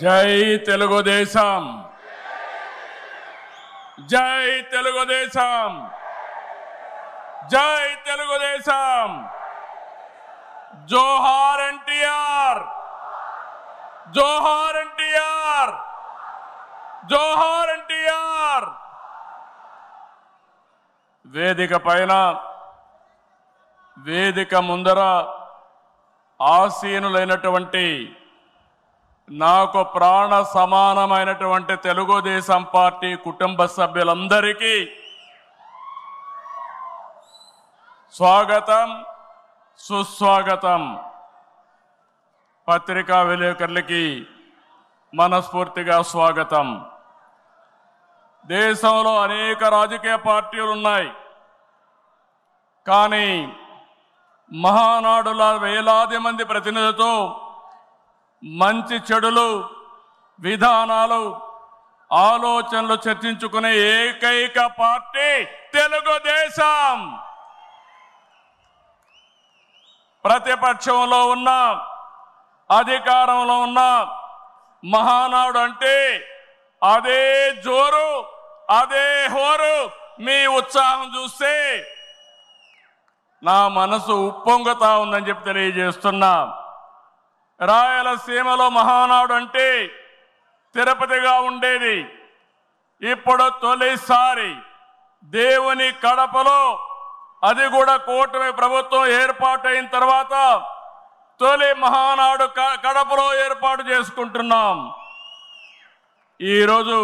జై తెలుగుదేశం, జై తెలుగుదేశం, జై తెలుగుదేశం. జోహార్ ఎన్టీఆర్, జోహార్ ఎన్టీఆర్, జోహార్ ఎన్టీఆర్. వేదిక పైన, వేదిక ముందర ఆసీనులైనటువంటి నాకు ప్రాణ సమానమైనటువంటి తెలుగుదేశం పార్టీ కుటుంబ సభ్యులందరికీ స్వాగతం, సుస్వాగతం. పత్రికా విలేకరులకి మనస్ఫూర్తిగా స్వాగతం. దేశంలో అనేక రాజకీయ పార్టీలు ఉన్నాయి, కానీ మహానాడుల వేలాది మంది ప్రతినిధులతో మంచి చెడులు, విధానాలు, ఆలోచనలు చర్చించుకునే ఏకైక పార్టీ తెలుగుదేశం. ప్రతిపక్షంలో ఉన్న, అధికారంలో ఉన్న మహానాడు అంటే అదే జోరు, అదే హోరు. మీ ఉత్సాహం చూస్తే నా మనసు ఉప్పొంగుతా ఉందని చెప్పి తెలియజేస్తున్నా. రాయలసీమలో మహానాడు అంటే తిరుపతిగా ఉండేది. ఇప్పుడు తొలిసారి దేవుని కడపలో, అది కూడా కూటమి ప్రభుత్వం ఏర్పాటైన తర్వాత తొలి మహానాడు కడపలో ఏర్పాటు చేసుకుంటున్నాం. ఈరోజు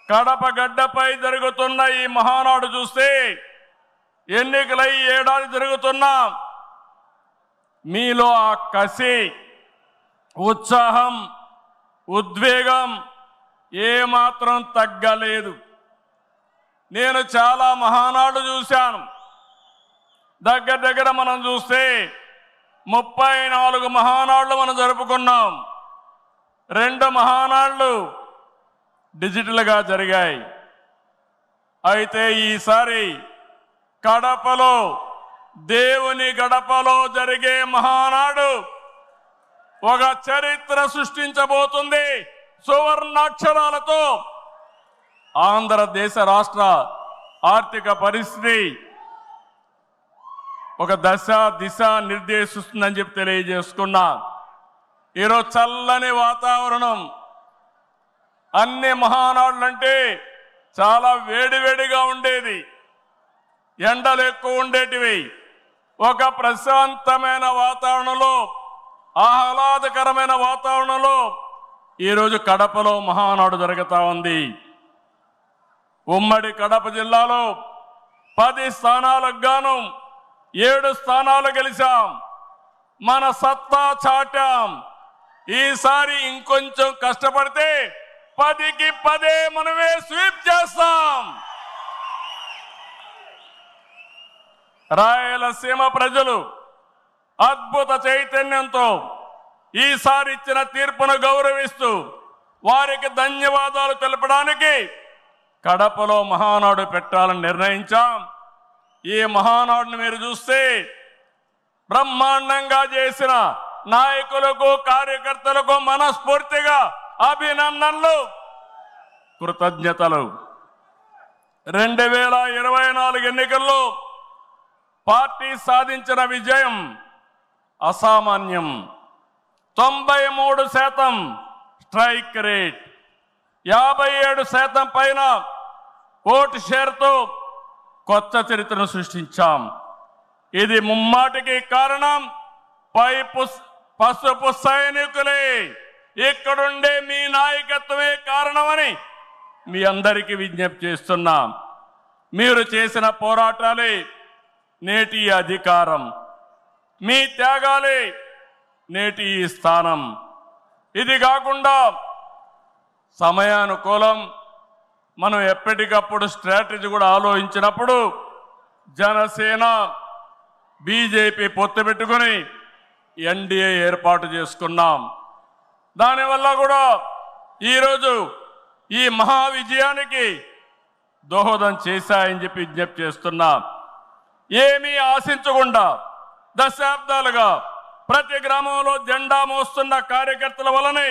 కడప గడ్డపై జరుగుతున్న ఈ మహానాడు చూస్తే ఎన్నికలై ఏడాది జరుగుతున్నా మీలో ఆ కసి, ఉత్సాహం, ఉద్వేగం ఏమాత్రం తగ్గలేదు. నేను చాలా మహానాడు చూశాను. దగ్గర దగ్గర మనం చూస్తే 34 మహానాడులు మనం జరుపుకున్నాం. 2 మహానాడులు డిజిటల్గా జరిగాయి. అయితే ఈసారి కడపలో, దేవుని గడపలో జరిగే మహానాడు ఒక చరిత్ర సృష్టించబోతుంది. సువర్ణాక్షరాలతో ఆంధ్రదేశ రాష్ట్ర ఆర్థిక పరిస్థితి ఒక దశ దిశ నిర్దేశిస్తుందని చెప్పి తెలియజేసుకున్నా. ఈరోజు చల్లని వాతావరణం. అన్ని మహానాడులంటే చాలా వేడివేడిగా ఉండేది, ఎండలు ఎక్కువ ఉండేటివి. ఒక ప్రశాంతమైన వాతావరణంలో, ఆహ్లాదకరమైన వాతావరణంలో ఈరోజు కడపలో మహానాడు జరుగుతూ ఉంది. ఉమ్మడి కడప జిల్లాలో 10 స్థానాలకు గాను 7 స్థానాలు గెలిచాం. మన సత్తా చాటాం. ఈసారి ఇంకొంచెం కష్టపడితే 10కి 10 మనమే స్వీప్ చేస్తాం. రాయలసీమ ప్రజలు అద్భుత చైతన్యంతో ఈసారి ఇచ్చిన తీర్పును గౌరవిస్తూ వారికి ధన్యవాదాలు తెలపడానికి కడపలో మహానాడు పెట్టాలని నిర్ణయించాం. ఈ మహానాడును మీరు చూస్తే బ్రహ్మాండంగా చేసిన నాయకులకు, కార్యకర్తలకు మనస్ఫూర్తిగా అభినందనలు, కృతజ్ఞతలు. 2024 ఎన్నికల్లో పార్టీ సాధించిన విజయం అసామాన్యం. 93% స్ట్రైక్ రేట్, 57% పైన ఓటు షేర్తో కొత్త చరిత్రను సృష్టించాం. ఇది ముమ్మాటికి కారణం పసుపు సైనికులే, ఇక్కడుండే మీ నాయకత్వమే కారణమని మీ అందరికీ విజ్ఞప్తి చేస్తున్నాం. మీరు చేసిన పోరాటాలే నేటి అధికారం, మీ త్యాగాలే నేటి ఈ స్థానం. ఇది కాకుండా సమయానుకూలం మనం ఎప్పటికప్పుడు స్ట్రాటజీ కూడా ఆలోచించినప్పుడు జనసేన, బీజేపీ పొత్తు పెట్టుకుని ఎన్డీఏ ఏర్పాటు చేసుకున్నాం. దానివల్ల కూడా ఈరోజు ఈ మహా విజయానికి దోహదం చేశాయని చెప్పి విజ్ఞప్తి చేస్తున్నాం. ఏమీ ఆశించకుండా దశాబ్దాలుగా ప్రతి గ్రామంలో జెండా మోస్తున్న కార్యకర్తల వలనే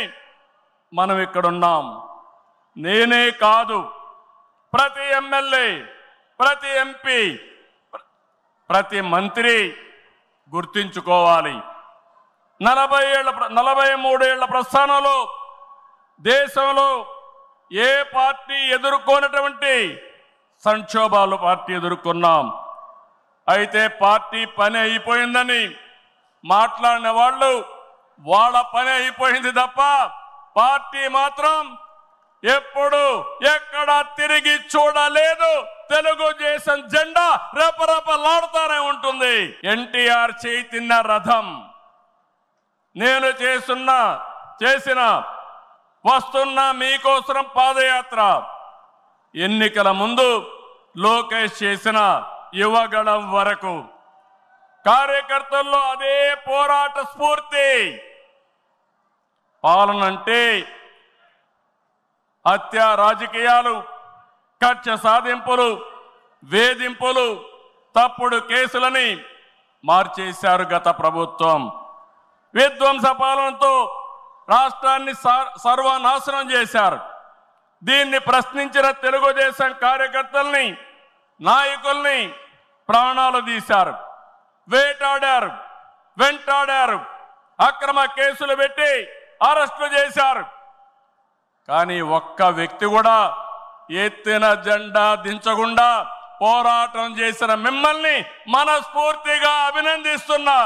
మనం ఇక్కడున్నాం. నేనే కాదు, ప్రతి ఎమ్మెల్యే, ప్రతి ఎంపీ, ప్రతి మంత్రి గుర్తించుకోవాలి. 43 ఏళ్ల ప్రస్థానంలో దేశంలో ఏ పార్టీ ఎదుర్కొన్నటువంటి సంక్షోభాలు పార్టీ ఎదుర్కొన్నాం. అయితే పార్టీ పని అయిపోయిందని మాట్లాడిన వాళ్ళు వాళ్ళ పని అయిపోయింది తప్ప పార్టీ మాత్రం ఎప్పుడు ఎక్కడ తిరిగి చూడలేదు. తెలుగుదేశం జెండా రెపరెపలాడుతూనే ఉంటుంది. ఎన్టీఆర్ చైతన్య రథం నేను చేసిన వస్తున్న మీకోసం పాదయాత్ర, ఎన్నికల ముందు లోకేష్ చేసిన యువగళం వరకు కార్యకర్తల్లో అదే పోరాట స్ఫూర్తి. పాలనంటే హత్య రాజకీయాలు, కక్ష సాధింపులు, వేధింపులు, తప్పుడు కేసులని మార్చేశారు గత ప్రభుత్వం. విధ్వంస పాలనతో రాష్ట్రాన్ని సర్వనాశనం చేశారు. దీన్ని ప్రశ్నించిన తెలుగుదేశం కార్యకర్తల్ని, నాయకుల్ని ప్రాణాలు తీశారు, వేటాడారు, వెంటాడారు, అక్రమ కేసులు పెట్టి అరెస్టులు చేశారు. కానీ ఒక్క వ్యక్తి కూడా ఎత్తిన జెండా దించకుండా పోరాటం చేసిన మిమ్మల్ని మనస్ఫూర్తిగా అభినందిస్తున్నా.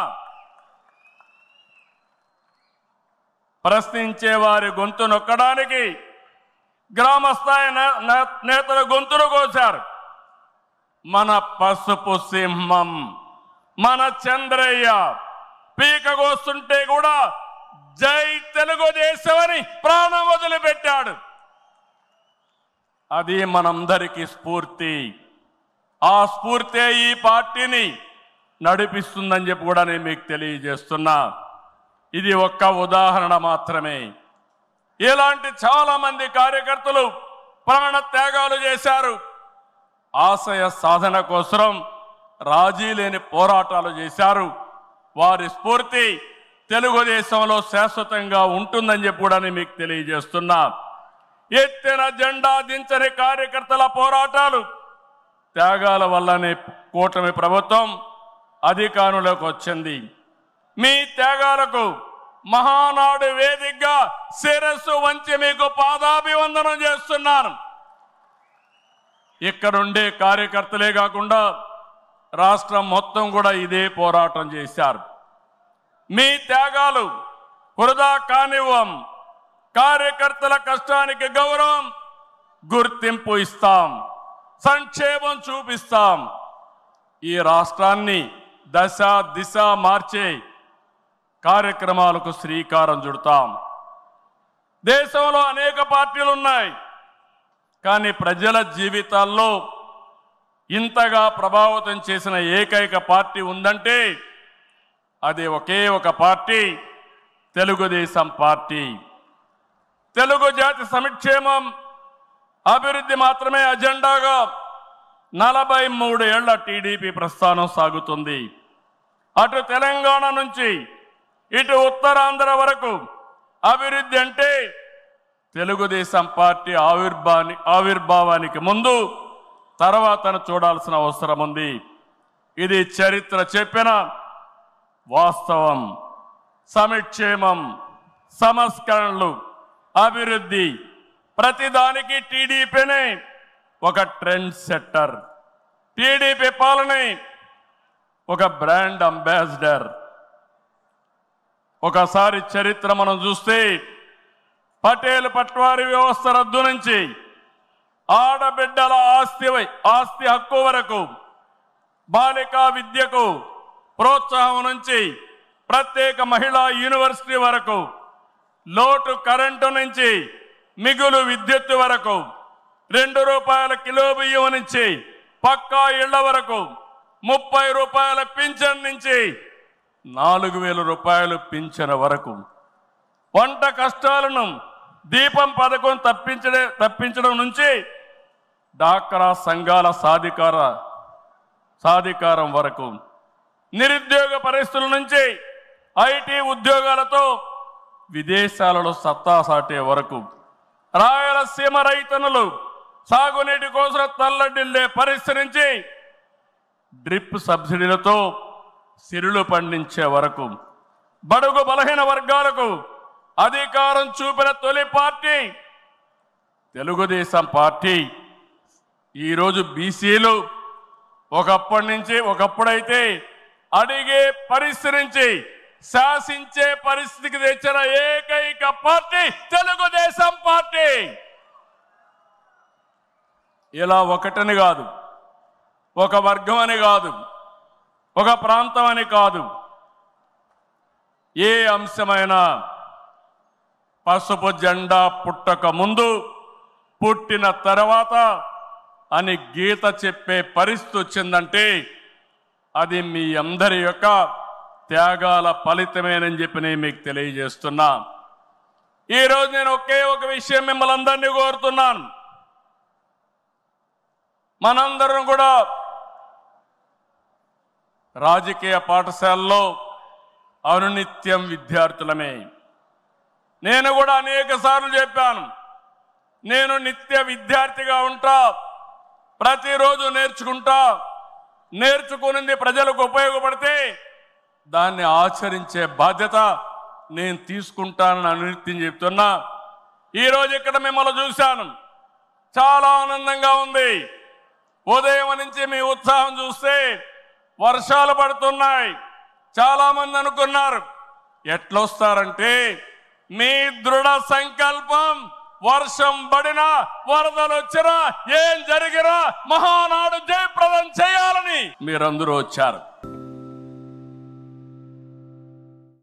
ప్రశ్నించే వారి గొంతు నొక్కడానికి గ్రామస్థాయి నేతల గొంతులు కోశారు. మన పసుపు సింహం, మన చంద్రయ్య పీకగోస్తుంటే కూడా జై తెలుగుదేశం అని ప్రాణం వదిలిపెట్టాడు. అది మనందరికీ స్ఫూర్తి. ఆ స్ఫూర్తే ఈ పార్టీని నడిపిస్తుందని చెప్పి కూడా నేను మీకు తెలియజేస్తున్నా. ఇది ఒక్క ఉదాహరణ మాత్రమే. ఇలాంటి చాలా మంది కార్యకర్తలు ప్రాణ త్యాగాలు చేశారు. ఆశయ సాధన కోసం రాజీ లేని పోరాటాలు చేశారు. వారి స్ఫూర్తి తెలుగుదేశంలో శాశ్వతంగా ఉంటుందని చెప్పి కూడా నేను మీకు తెలియజేస్తున్నా. ఎత్తిన జెండా దించని కార్యకర్తల పోరాటాలు, త్యాగాల వల్లనే కూటమి ప్రభుత్వం అధికారంలోకి వచ్చింది. మీ త్యాగాలకు మహానాడు వేదికగా శిరస్సు వంచి మీకు పాదాభివందనం చేస్తున్నాను. ఇక్కడుండే కార్యకర్తలే కాకుండా రాష్ట్రం మొత్తం కూడా ఇదే పోరాటం చేశారు. మీ త్యాగాలు వృధా కానివ్వం. కార్యకర్తల కష్టానికి గౌరవం, గుర్తింపు ఇస్తాం, సంక్షేమం చూపిస్తాం. ఈ రాష్ట్రాన్ని దశ దిశ మార్చే కార్యక్రమాలకు శ్రీకారం చుడతాం. దేశంలో అనేక పార్టీలు ఉన్నాయి, కానీ ప్రజల జీవితాల్లో ఇంతగా ప్రభావితం చేసిన ఏకైక పార్టీ ఉందంటే అది ఒకే ఒక పార్టీ, తెలుగుదేశం పార్టీ. తెలుగు జాతి సంక్షేమం, అభివృద్ధి మాత్రమే అజెండాగా 43 ఏళ్ల టీడీపీ ప్రస్థానం సాగుతుంది. అటు తెలంగాణ నుంచి ఇటు ఉత్తరాంధ్ర వరకు అభివృద్ధి అంటే తెలుగుదేశం పార్టీ ఆవిర్భావానికి ముందు తర్వాతను చూడాల్సిన అవసరం ఉంది. ఇది చరిత్ర చెప్పిన వాస్తవం. సంక్షేమం, సంస్కరణలు, అభివృద్ధి, ప్రతిదానికి టీడీపీనే ఒక ట్రెండ్ సెట్టర్. టీడీపీ పాలనే ఒక బ్రాండ్ అంబాసిడర్. ఒకసారి చరిత్ర మనం చూస్తే పటేల్ పట్వారీ వ్యవస్థ రద్దు నుంచి ఆడబిడ్డల ఆస్తి హక్కు వరకు, బాలికా విద్యకు ప్రోత్సాహం నుంచి ప్రత్యేక మహిళా యూనివర్సిటీ వరకు, లోటు కరెంటు నుంచి మిగులు విద్యుత్ వరకు, 2 రూపాయల కిలో బియ్యం నుంచి పక్కా ఇళ్ల వరకు, 30 రూపాయల పింఛన్ నుంచి 4,000 రూపాయలు పింఛన్ వరకు, వంట కష్టాలను దీపం పథకం తప్పించడం నుంచి డాక్రా సంఘాల సాధికారం వరకు, నిరుద్యోగ పరిస్థితుల నుంచి ఐటీ ఉద్యోగాలతో విదేశాలలో సత్తా సాటే వరకు రాయలసీమ రైతన్నులు సాగునీటి కోసం తల్లడిల్లే పరిస్థితి నుంచి డ్రిప్ సబ్సిడీలతో సిరులు పండించే వరకు బడుగు బలహీన వర్గాలకు అధికారం చూపిన తొలి పార్టీ తెలుగుదేశం పార్టీ. ఈరోజు బీసీలు ఒకప్పుడైతే అడిగే పరిస్థితి నుంచి శాసించే పరిస్థితికి తెచ్చిన ఏకైక పార్టీ తెలుగుదేశం పార్టీ. ఇలా ఒకటని కాదు, ఒక వర్గం అని కాదు, ఒక ప్రాంతం అని కాదు, ఏ అంశమైనా పసుపు జెండా పుట్టక ముందు పుట్టిన తర్వాత అని గీత చెప్పే పరిస్థితి వచ్చిందంటే అది మీ అందరి యొక్క త్యాగాల ఫలితమేనని చెప్పి నేను మీకు తెలియజేస్తున్నా. ఈరోజు నేను ఒకే ఒక విషయం మిమ్మల్ని అందరినీ కోరుతున్నాను. మనందరం కూడా రాజకీయ పాఠశాలలో అనునిత్యం విద్యార్థులమే. నేను కూడా అనేక సార్లు చెప్పాను, నేను నిత్య విద్యార్థిగా ఉంటా, ప్రతిరోజు నేర్చుకుంటా, నేర్చుకున్నది ప్రజలకు ఉపయోగపడితే దాన్ని ఆచరించే బాధ్యత నేను తీసుకుంటానని అనునిత్యం చెప్తున్నా. ఈరోజు ఇక్కడ మిమ్మల్ని చూశాను, చాలా ఆనందంగా ఉంది. ఉదయం నుంచి మీ ఉత్సాహం చూస్తే వర్షాలు పడుతున్నాయి. చాలా మంది అనుకున్నారు ఎట్లొస్తారంటే మీ దృఢ సంకల్పం వర్షం పడినా వరదలు వచ్చినా ఏం జరిగినా మహానాడు జయప్రదం చేయాలని మీరందరూ వచ్చారు.